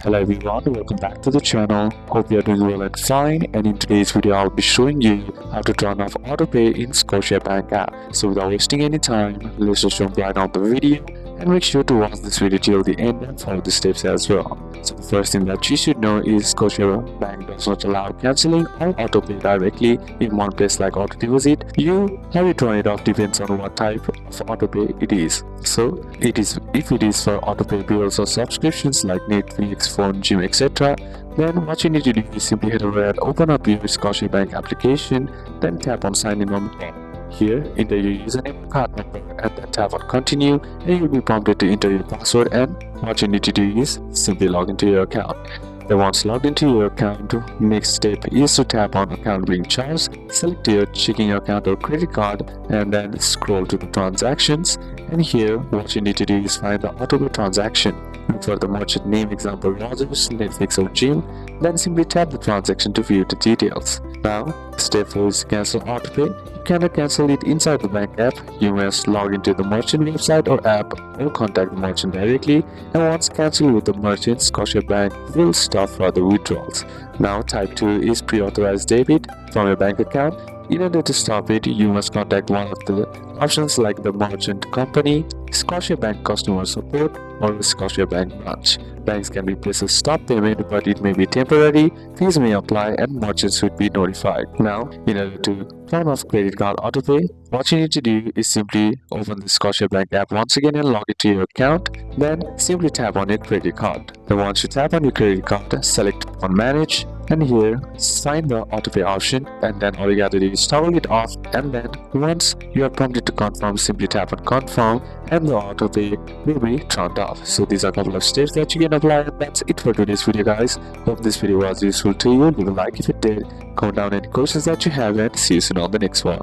Hello everyone, welcome back to the channel. Hope you are doing well and fine, and in today's video I'll be showing you how to turn off AutoPay in Scotiabank app. So without wasting any time, let's just jump right on the video and make sure to watch this video till the end and follow the steps as well. So the first thing that you should know is Scotiabank does not allow cancelling or AutoPay directly in one place like auto deposit. You have to turn it off depends on what type of AutoPay it is. So if it is for AutoPay bills or subscriptions like Netflix, phone, gym, etc., then what you need to do is simply head over and open up your Scotiabank application, then tap on sign in on the top. Here, enter your username and card number and then tap on continue, and you'll be prompted to enter your password, and what you need to do is simply log into your account. Then once logged into your account, next step is to tap on account being charged, select your checking account or credit card, and then scroll to the transactions, and here what you need to do is find the AutoPay transaction. Look for the merchant name, example Rogers, Netflix or Gym, then simply tap the transaction to view the details. Now, step 4 is cancel AutoPay. You cannot cancel it inside the bank app. You must log into the merchant website or app or contact the merchant directly, and once cancelled with the merchant, Scotiabank will stop further withdrawals. Now, type 2 is pre-authorized debit from your bank account. In order to stop it, you must contact one of the options like the merchant company, Scotiabank customer support, or the Scotiabank branch. Banks can replace a stop payment, but it may be temporary, fees may apply, and merchants should be notified. Now, in order to turn off credit card AutoPay, what you need to do is simply open the Scotiabank app once again and log into your account, then simply tap on your credit card. Then once you tap on your credit card, select on manage, and here sign the AutoPay option, and then all you gotta do is toggle it off, and then once you are prompted to confirm, simply tap on confirm and the AutoPay will be turned off. So these are a couple of steps that you can apply, and that's it for today's video guys. Hope this video was useful to you. Leave a like if it did, comment down any questions that you have, and see you soon on the next one.